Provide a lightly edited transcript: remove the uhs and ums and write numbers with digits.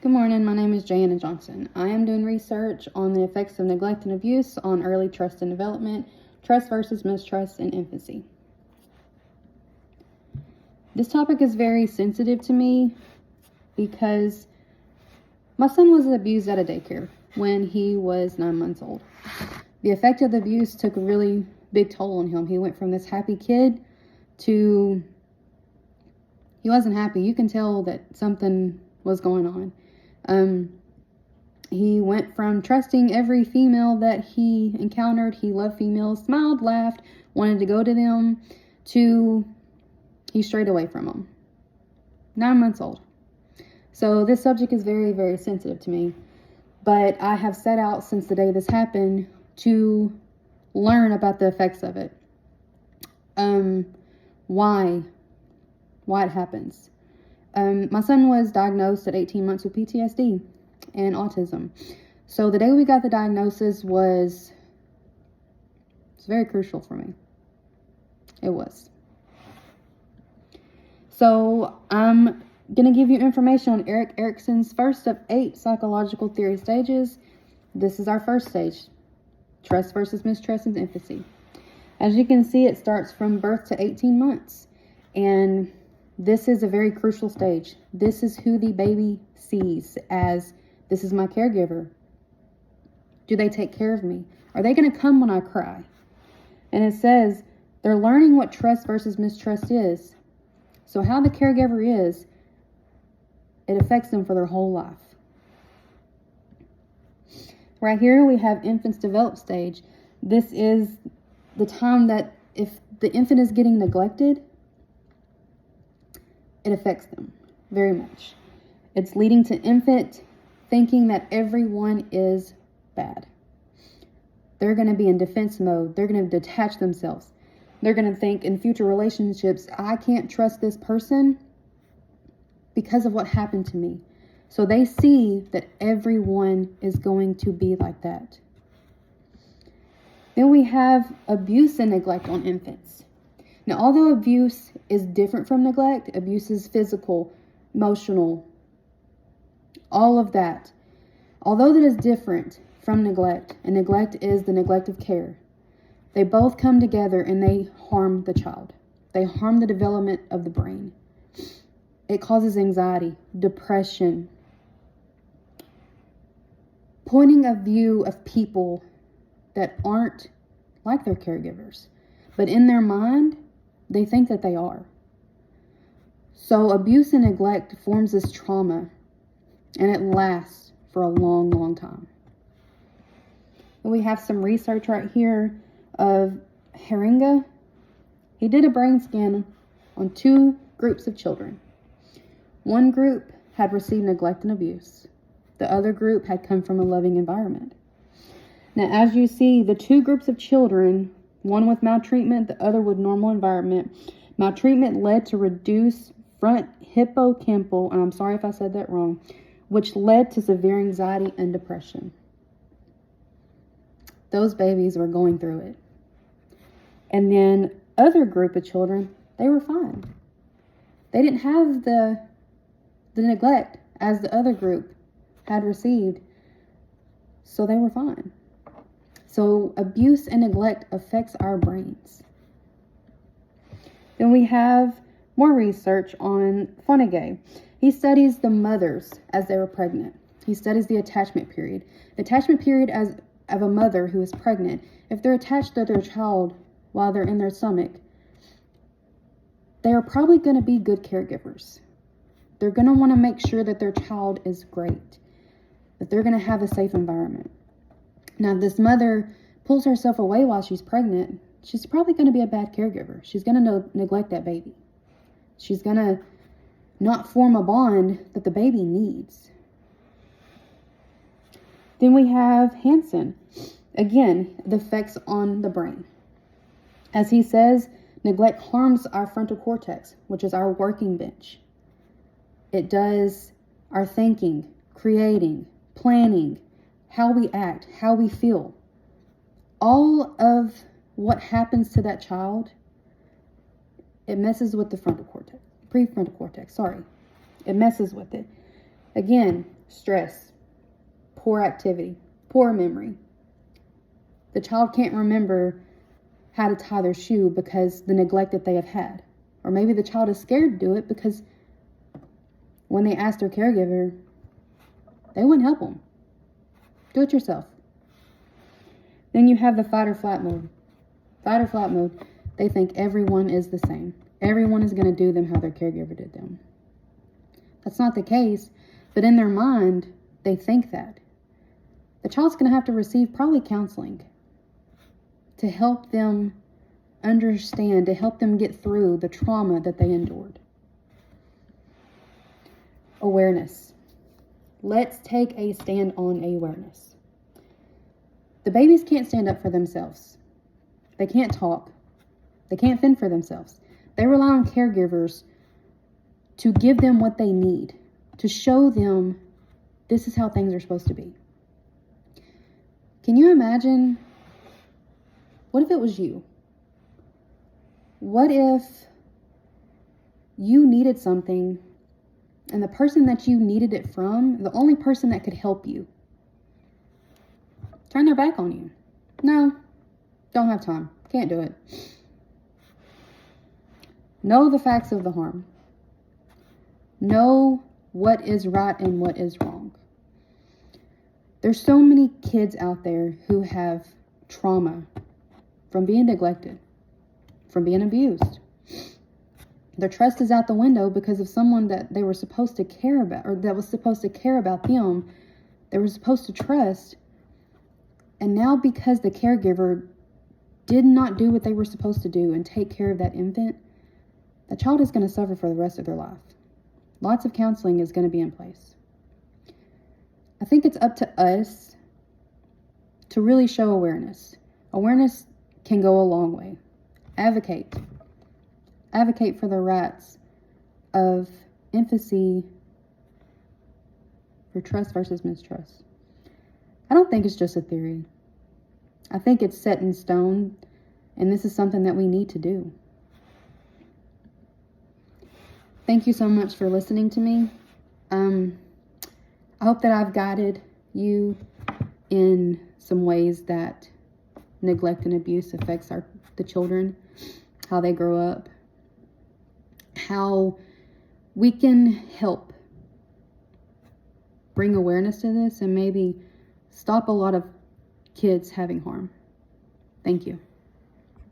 Good morning, my name is Jana Johnson. I am doing research on the effects of neglect and abuse on early trust and development, trust versus mistrust in infancy. This topic is very sensitive to me because my son was abused at a daycare when he was 9 months old. The effect of the abuse took a really big toll on him. He went from this happy kid to he wasn't happy. You can tell that something was going on. He went from trusting every female that he encountered. He loved females, smiled, laughed, wanted to go to them, to he strayed away from them. 9 months old. So this subject is very, very sensitive to me. But I have set out since the day this happened to learn about the effects of it. Why it happens. My son was diagnosed at 18 months with PTSD and autism. So the day we got the diagnosis was very crucial for me. It was. So I'm going to give you information on Erik Erikson's first of 8 psychological theory stages. This is our first stage, trust versus mistrust in infancy. As you can see, it starts from birth to 18 months. And this is a very crucial stage. This is who the baby sees as, this is my caregiver. Do they take care of me? Are they going to come when I cry? And it says they're learning what trust versus mistrust is. So how the caregiver is, it affects them for their whole life. Right here we have infants develop stage. This is the time that if the infant is getting neglected, it affects them very much. It's leading to infant thinking that everyone is bad. They're going to be in defense mode. They're going to detach themselves. They're going to think in future relationships, I can't trust this person because of what happened to me. So they see that everyone is going to be like that. Then we have abuse and neglect on infants. Now, although abuse is different from neglect, abuse is physical, emotional, all of that. Although that is different from neglect, and neglect is the neglect of care, they both come together and they harm the child. They harm the development of the brain. It causes anxiety, depression, pointing a view of people that aren't like their caregivers, but in their mind, they think that they are. So abuse and neglect forms this trauma, and it lasts for a long, long time. And we have some research right here of Heringa. He did a brain scan on 2 groups of children. One group had received neglect and abuse. The other group had come from a loving environment. Now, as you see, the 2 groups of children, one with maltreatment, the other with normal environment. Maltreatment led to reduced front hippocampal, and I'm sorry if I said that wrong, which led to severe anxiety and depression. Those babies were going through it. And then other group of children, they were fine. They didn't have the neglect as the other group had received, so they were fine. So abuse and neglect affects our brains. Then we have more research on Fontaine. He studies the mothers as they were pregnant. He studies the attachment period. The attachment period of a mother who is pregnant, if they're attached to their child while they're in their stomach, they are probably going to be good caregivers. They're going to want to make sure that their child is great, that they're going to have a safe environment. Now, if this mother pulls herself away while she's pregnant, she's probably going to be a bad caregiver. She's going to neglect that baby. She's going to not form a bond that the baby needs. Then we have Hansen. Again, the effects on the brain. As he says, neglect harms our frontal cortex, which is our working bench. It does our thinking, creating, planning, how we act, how we feel. All of what happens to that child, it messes with the frontal cortex, prefrontal cortex, It messes with it. Again, stress, poor activity, poor memory. The child can't remember how to tie their shoe because the neglect that they have had. Or maybe the child is scared to do it because when they ask their caregiver, they wouldn't help them. Do it yourself. Then you have the fight or flight mode. Fight or flight mode, they think everyone is the same. Everyone is going to do them how their caregiver did them. That's not the case, but in their mind, they think that. The child's going to have to receive probably counseling to help them understand, to help them get through the trauma that they endured. Awareness. Let's take a stand on awareness. The babies can't stand up for themselves. They can't talk. They can't fend for themselves. They rely on caregivers to give them what they need, to show them this is how things are supposed to be. Can you imagine? What if it was you? What if you needed something and the person that you needed it from, the only person that could help you, turn their back on you? No, don't have time. Can't do it. Know the facts of the harm. Know what is right and what is wrong. There's so many kids out there who have trauma from being neglected, from being abused. Their trust is out the window because of someone that they were supposed to care about, or that was supposed to care about them. They were supposed to trust. And now because the caregiver did not do what they were supposed to do and take care of that infant, the child is going to suffer for the rest of their life. Lots of counseling is going to be in place. I think it's up to us to really show awareness. Awareness can go a long way. Advocate. Advocate for the rights of infancy, for trust versus mistrust. I don't think it's just a theory. I think it's set in stone, and this is something that we need to do. Thank you so much for listening to me. I hope that I've guided you in some ways that neglect and abuse affects the children, how they grow up, how we can help bring awareness to this and maybe stop a lot of kids having harm. Thank you.